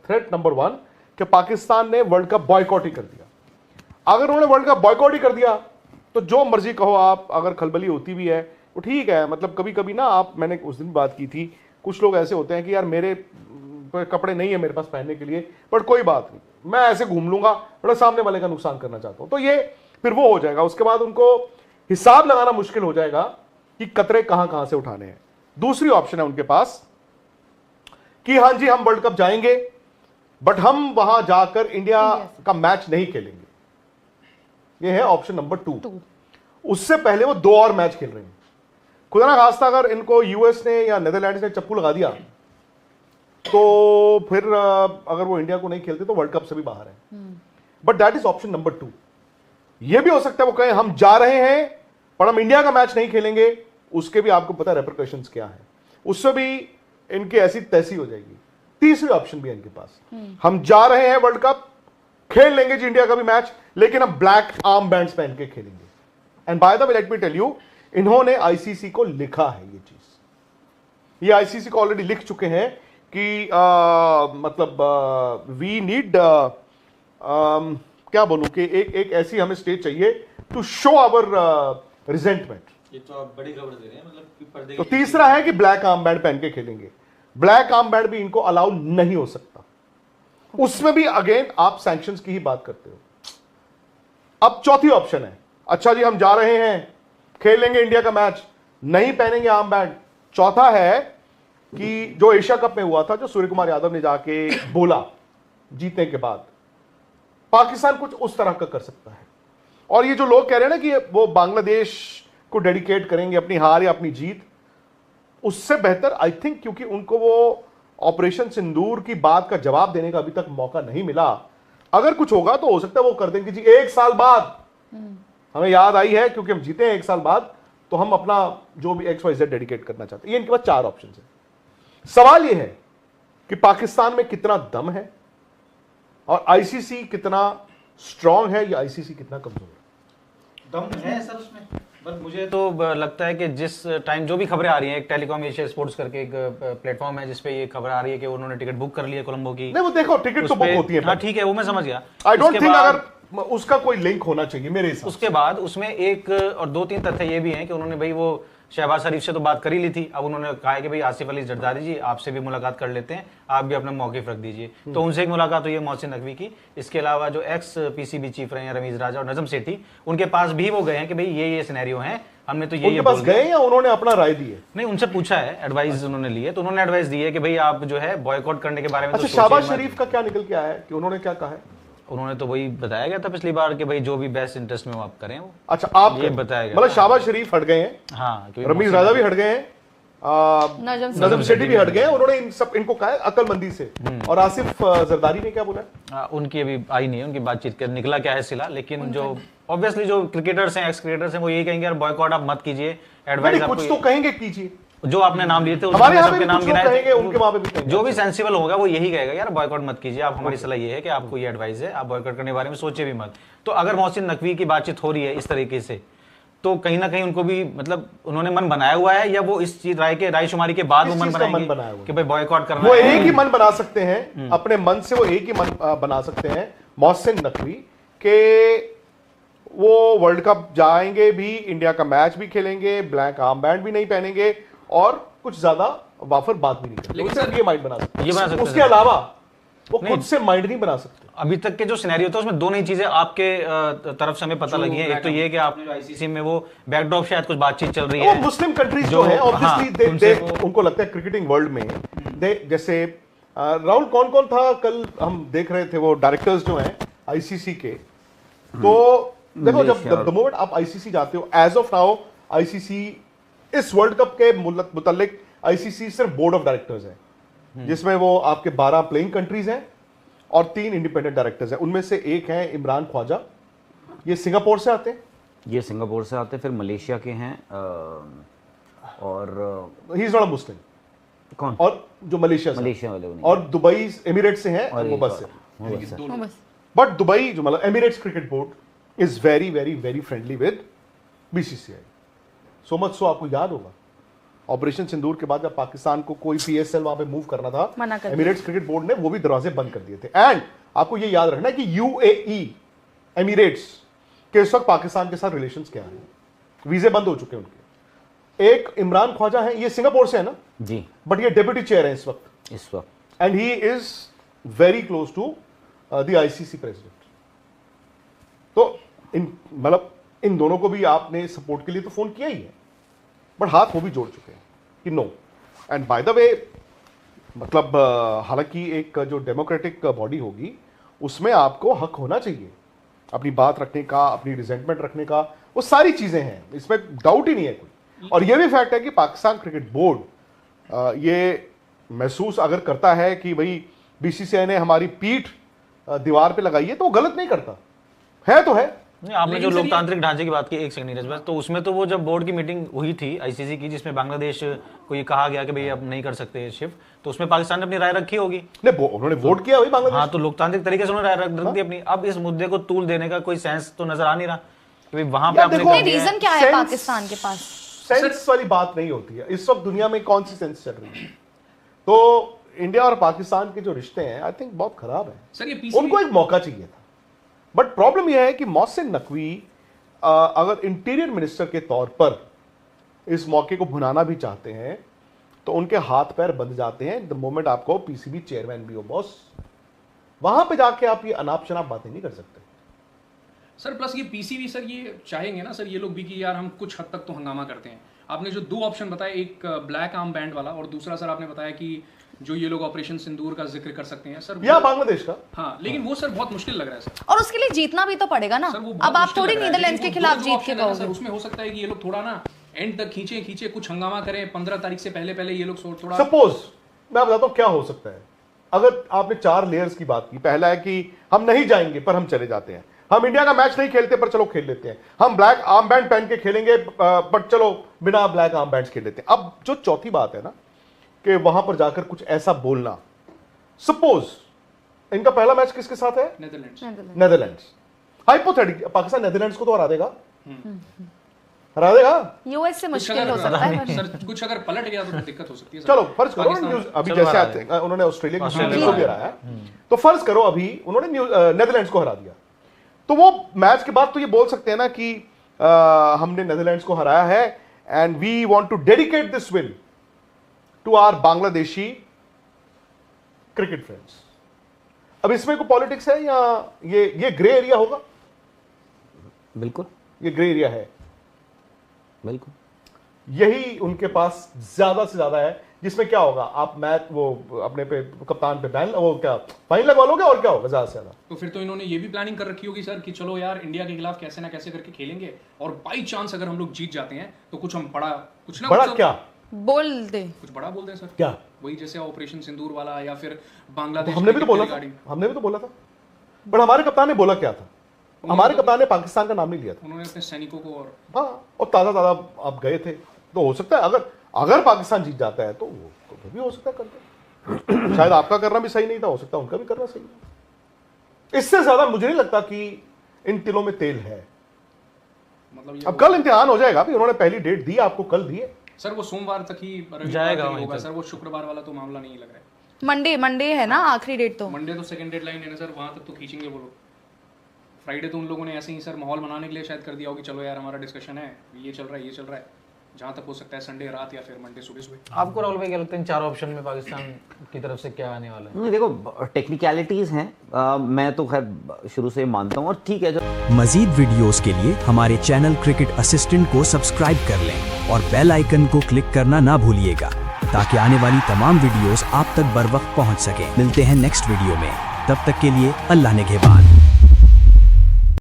Threat number 1 कि पाकिस्तान ने world cup boycott ही कर दिया। अगर उन्होंने वर्ल्ड कप बॉयकॉट ही कर दिया तो जो मर्जी कहो आप, अगर खलबली होती भी है तो ठीक है, मतलब कभी कभी ना आप, मैंने उस दिन बात की थी, कुछ लोग ऐसे होते हैं कि यार मेरे कपड़े नहीं है मेरे पास पहनने के लिए, बट कोई बात नहीं, मैं ऐसे घूम लूंगा, बड़ा सामने वाले का नुकसान करना चाहता हूं, तो ये फिर वो हो जाएगा। उसके बाद उनको हिसाब लगाना मुश्किल हो जाएगा कि कतरे कहां कहां से उठाने हैं। दूसरी ऑप्शन है उनके पास कि हां जी हम वर्ल्ड कप जाएंगे बट हम वहां जाकर इंडिया का मैच नहीं खेलेंगे। ये है ऑप्शन नंबर 2। उससे पहले वो 2 और मैच खेल रहे हैं। खुदा ना खास्ता अगर इनको यूएस ने या नेदरलैंड्स ने चप्पू लगा दिया तो फिर अगर वो इंडिया को नहीं खेलते तो वर्ल्ड कप से भी बाहर है। But that is option number 2। यह भी हो सकता है वो कहें हम जा रहे हैं पर हम इंडिया का मैच नहीं खेलेंगे, उसके भी आपको पता है रेपरकशंस क्या है, उससे भी इनकी ऐसी तैसी हो जाएगी। तीसरी ऑप्शन भी है इनके पास, हम जा रहे हैं वर्ल्ड कप, खेल लेंगे जी इंडिया का भी मैच, लेकिन हम ब्लैक आर्म बैंड्स पहन के खेलेंगे। And by the way let me tell you, इन्होंने आईसीसी को लिखा है ये चीज, ये आईसीसी को ऑलरेडी लिख चुके हैं कि मतलब वी नीड क्या बोलूं कि एक ऐसी हमें स्टेज चाहिए टू शो आवर रिजेंटमेंट। ये तो आप बड़ी खबर दे रहे हैं, मतलब कि पर्दे तो तीसरा है कि ब्लैक आर्म बैंड पहन के खेलेंगे। ब्लैक आर्म बैंड भी इनको अलाउ नहीं हो सकता, उसमें भी अगेन आप सैंक्शंस की ही बात करते हो। अब चौथी ऑप्शन है, अच्छा जी हम जा रहे हैं, खेल लेंगे इंडिया का मैच, नहीं पहनेंगे आर्म बैंड। चौथा है कि जो एशिया कप में हुआ था, जो सूर्य कुमार यादव ने जाके बोला जीतने के बाद, पाकिस्तान कुछ उस तरह का कर सकता है। और ये जो लोग कह रहे हैं ना कि वो बांग्लादेश को डेडिकेट करेंगे अपनी हार या अपनी जीत, उससे बेहतर आई थिंक, क्योंकि उनको वो ऑपरेशन सिंदूर की बात का जवाब देने का अभी तक मौका नहीं मिला, अगर कुछ होगा तो हो सकता है वो कर देंगे जी 1 साल बाद हमें याद आई है क्योंकि हम जीते हैं 1 साल बाद, तो हम अपना जो भी XYZ डेडिकेट करना चाहते हैं। ये इनके पास 4 ऑप्शन है। सवाल ये है कि पाकिस्तान में कितना दम है और आईसीसी कितना स्ट्रांग है या आईसीसी कितना कमजोर है। दम है सर उसमें, बस मुझे तो लगता है कि जिस टाइम जो भी खबरें आ रही हैं, एक टेलीकॉम एशिया स्पोर्ट्स करके एक प्लेटफॉर्म है जिसपे ये खबर आ रही है कि उन्होंने टिकट बुक कर ली है कोलंबो की। नहीं वो देखो टिकट तो बुक होती है, हाँ ठीक है वो मैं समझ गया। आई डोंट थिंक अगर उसका कोई लिंक होना चाहिए मेरे हिसाब से। उसके बाद उसमें एक और 2-3 तथ्य ये भी हैं कि उन्होंने भाई वो शहबाज शरीफ से तो बात कर ही ली थी, अब उन्होंने कहा है कि भाई आसिफ अली जरदारी जी आपसे भी मुलाकात कर लेते हैं, आप भी अपना मौक़िफ़ रख दीजिए। तो उनसे एक मुलाकात हुई है मोहसिन नकवी की। इसके अलावा जो एक्स पीसीबी चीफ रहे हैं रमीज राजा और नजम सेठी, उनके पास भी वो गए हैं कि भाई ये सिनेरियो हैं, हमने तो ये पास गए या उन्होंने अपना राय दी है? नहीं उनसे पूछा है, एडवाइस उन्होंने ली है, तो उन्होंने एडवाइस दी है कि भाई आप जो है बॉयकॉट करने के बारे में। अच्छा शहबाज शरीफ का क्या निकल के आया है कि उन्होंने क्या कहा है? उन्होंने तो वही बताया गया था पिछली बार कि भाई जो भी बेस्ट इंटरेस्ट में वो आप करें वो। अच्छा आप ये बताया गया, मतलब शहबाज शरीफ हट गए हैं, हाँ रमीज राजा भी हट गए हैं, नजम सेठी भी हट गए हैं, उन्होंने इनको कहा है अकलमंदी से। और आसिफ जरदारी ने क्या बोला? उनकी अभी आई नहीं है उनकी बातचीत के निकला क्या है सिला, लेकिन जो ऑब्वियसली जो क्रिकेटर्स हैं, एक्स क्रिकेटर्स हैं, वो यही कहेंगे यार बॉयकॉट आप मत कीजिए, एडवाइस आपको कुछ तो कहेंगे कीजिए। जो आपने नाम लिए थे हमारे यहाँ पे नाम गिनाए, उनके वहां पे भी जो भी सेंसिबल होगा वो यही कहेगा यार बॉयकॉट मत कीजिए आप, हमारी सलाह ये है कि आपको ये एडवाइस है, आप बॉयकॉट करने के बारे में सोचे भी मत। तो अगर मोहसिन नकवी की बातचीत हो रही है इस तरीके से, तो कहीं ना कहीं उनको भी मतलब उन्होंने मन बनाया हुआ है, या वो इस चीज रायशुमारी के बाद वो मन बनाएंगे कि भाई बॉयकॉट करना है। वो एक ही मन बना सकते हैं, अपने मन से वो एक ही मन बना सकते हैं मोहसिन नकवी के वो वर्ल्ड कप जाएंगे भी, इंडिया का मैच भी खेलेंगे, ब्लैक आर्म बैंड भी नहीं पहनेंगे और कुछ ज्यादा वाफर बात भी नहीं करेंगे। लेकिन सर ये माइंड बना सकते, उसके अलावा वो खुद से माइंड नहीं बना सकते। अभी तक के जो सिनेरियो था उसमें 2 नई चीजें आपके तरफ से हमें पता लगी है। एक तो ये कि आपने आईसीसी में वो बैकड्रॉप शायद कुछ बातचीत चल रही है, मुस्लिम कंट्रीज जो है ऑब्वियसली उनको लगता है क्रिकेटिंग वर्ल्ड में जैसे राहुल कौन कौन था कल हम देख रहे थे वो डायरेक्टर्स जो हैं आईसीसी के, तो देखो जब द मोमेंट आप आईसीसी जाते हो, एज ऑफ नाउ आईसीसी इस वर्ल्ड कप के मुतल्लिक आईसीसी सिर्फ बोर्ड ऑफ डायरेक्टर्स है, जिसमें वो आपके 12 प्लेइंग कंट्रीज हैं और 3 इंडिपेंडेंट डायरेक्टर्स हैं। उनमें से एक है इमरान ख्वाजा, ये सिंगापुर से आते हैं, ये सिंगापुर से आते हैं, फिर मलेशिया के हैं और ही इज नॉट अ मुस्लिम। कौन? और जो मलेशिया वाले और दुबई एमिरेट से हैं, वो बस है। बट दुबई जो मतलब Emirates cricket board is very very very friendly with BCCI, so much so आपको याद होगा ऑपरेशन सिंदूर के बाद जब पाकिस्तान को कोई PSL वहां पे मूव करना था, मना कर दिया। एमिरेट्स क्रिकेट बोर्ड ने वो भी दरवाजे बंद कर दिए थे। एंड आपको ये याद रखना है कि UAE एमिरेट्स के इस वक्त पाकिस्तान के साथ रिलेशंस क्या है, वीजे बंद हो चुके हैं उनके। एक इमरान ख्वाजा है, ये सिंगापुर से है ना, जी बट ये डेप्यूटी चेयर है इस वक्त, and he is very close to the ICC president. तो मतलब इन दोनों को भी आपने सपोर्ट के लिए तो फोन किया ही है, बट हाथ वो भी जोड़ चुके हैं कि no. And by the way, मतलब हालांकि एक जो डेमोक्रेटिक बॉडी होगी उसमें आपको हक होना चाहिए अपनी बात रखने का, अपनी रिजेंटमेंट रखने का, वो सारी चीजें हैं, इसमें डाउट ही नहीं है कोई। और ये भी फैक्ट है कि पाकिस्तान क्रिकेट बोर्ड ये महसूस अगर करता है कि भाई BCCI ने हमारी पीठ दीवार पे लगाई है, तो वो गलत नहीं करता है, तो है। नहीं, आपने जो लोकतांत्रिक ढांचे की बात की, एक सेकंड नीरज बस, तो उसमें तो वो जब बोर्ड की मीटिंग हुई थी ICC की, जिसमें बांग्लादेश को ये कहा गया कि भाई अब नहीं कर सकते शिफ्ट, तो उसमें पाकिस्तान ने अपनी राय रखी होगी। नहीं, उन्होंने वोट किया भाई बांग्लादेश। हाँ, तो लोकतांत्रिक तरीके से उन्होंने राय रख दी अपनी। अब इस मुद्दे को तूल देने का कोई सेंस तो नजर आ नहीं रहा कि भाई वहां पे आपने देखो, रीजन क्या है पाकिस्तान के पास? सेंस वाली बात नहीं होती है इस वक्त दुनिया में, कौन सी सेंस चल रही है। तो इंडिया और पाकिस्तान के जो रिश्ते हैं आई थिंक बहुत खराब है सर। ये उनको एक मौका चाहिए था, बट प्रॉब्लम यह है कि मोहसिन नकवी अगर इंटीरियर मिनिस्टर के तौर पर इस मौके को भुनाना भी चाहते हैं तो उनके हाथ पैर बंध जाते हैं द मोमेंट आपको PCB चेयरमैन भी हो बॉस। वहां पे जाके आप ये अनाप शनाप बातें नहीं कर सकते सर। प्लस ये PCB सर ये चाहेंगे ना सर ये लोग भी कि यार हम कुछ हद तक तो हंगामा करते हैं। आपने जो 2 ऑप्शन बताए, एक ब्लैक आर्म बैंड वाला और दूसरा सर आपने बताया कि जो ये लोग ऑपरेशन सिंदूर का जिक्र कर सकते हैं सर, या बांग्लादेश का। हाँ, लेकिन वो सर बहुत मुश्किल लग रहा है सर। और उसके लिए जीतना भी तो पड़ेगा ना। सर वो अब आप थोड़ी नीदरलैंड्स के खिलाफ जीत के सर, कहोगे। उसमें हो सकता है कि ये लोग थोड़ा ना एंड तक खींचे कुछ हंगामा करें, 15 तारीख से पहले ये लोग थोड़ा। सपोज मैं बताता हूं क्या हो सकता है। अगर आपने 4 लेयर्स की बात की, पहला है कि हम नहीं जाएंगे पर हम चले जाते हैं, हम इंडिया का मैच नहीं खेलते पर चलो खेल लेते हैं, हम ब्लैक आर्म बैंड पहन के खेलेंगे बट चलो बिना ब्लैक आर्म बैंड खेल लेते हैं। अब जो चौथी बात है ना कि वहां पर जाकर कुछ ऐसा बोलना, सपोज इनका पहला मैच किसके साथ है? नेदरलैंड्स। हाइपोथेटिकल पाकिस्तान नेदरलैंड्स को तो हरा देगा, हरा देगा। US से मुश्किल हो सकता है सर, कुछ अगर पलट गया तो दिक्कत हो सकती है। चलो फर्ज करो अभी जैसे आते हैं उन्होंने ऑस्ट्रेलिया को भी हराया, तो फर्ज करो अभी उन्होंने नेदरलैंड्स को हरा दिया, तो वो मैच के बाद तो ये बोल सकते हैं ना कि हमने नेदरलैंड्स को हराया है and we want to dedicate this win to our Bangladeshi cricket friends. अब इसमें कोई पॉलिटिक्स है या ये ग्रे एरिया होगा? बिल्कुल ये ग्रे एरिया है, बिल्कुल। यही उनके पास ज्यादा से ज्यादा है, जिसमें क्या होगा, आप मैच वो अपने पे कप्तान पे बैन वो क्या फाइन लगवा लोगे और क्या होगा ज्यादा से ज्यादा। तो फिर तो इन्होंने ये भी प्लानिंग कर रखी होगी सर कि चलो यार इंडिया के खिलाफ कैसे ना कैसे करके खेलेंगे और बाई चांस अगर हम लोग जीत जाते हैं तो कुछ हम बड़ा कुछ ना बड़ा कुछ क्या बोल दे, कुछ बड़ा बोल दें सर। क्या? वही जैसे ऑपरेशन सिंदूर वाला या फिर बांग्लादेश। हमने भी तो बोला था, बट हमारे कप्तान ने बोला क्या था? हमारे कप्तान ने पाकिस्तान का नाम नहीं लिया था, उन्होंने अपने सैनिकों को और ताजा आप गए थे, तो हो सकता है अगर पाकिस्तान जीत जाता है तो वो तो भी हो सकता है करते। शायद आपका करना भी सही नहीं था, हो सकता है उनका भी करना सही है। इससे ज्यादा मुझे नहीं लगता कि इन तिलों में तेल है। मतलब अब कल इम्तिहान हो जाएगा, उन्होंने पहली डेट दी आपको, कल दिए सर, वो सोमवार तक ही जाएगा होगा सर, वो शुक्रवार वाला तो मामला नहीं लग रहा है। मंडे है ना आखिरी डेट, तो मंडे तो सेकंड डेडलाइन है ना सर, वहां तक तो खींचेंगे वो लोग। फ्राइडे तो उन लोगों ने ऐसे ही सर माहौल बनाने के लिए शायद कर दिया हो कि चलो यार हमारा डिस्कशन है, ये चल रहा है, जहां तक हो सकता है संडे रात या फिर मंडे सुबह। आपको राहुल भाई क्या लगता है इन 4 ऑप्शन में पाकिस्तान की तरफ से क्या आने वाला है? नहीं देखो, टेक्निकलिटीज हैं, मैं तो खैर शुरू से मानता हूँ और ठीक है। जो मजीद वीडियोस के लिए हमारे चैनल क्रिकेट असिस्टेंट को सब्सक्राइब कर लें और बेल आइकन को क्लिक करना ना भूलिएगा ताकि आने वाली तमाम वीडियोस आप तक बर वक्त पहुंच सके। मिलते हैं नेक्स्ट वीडियो में, तब तक के लिए अल्लाह निगहबान।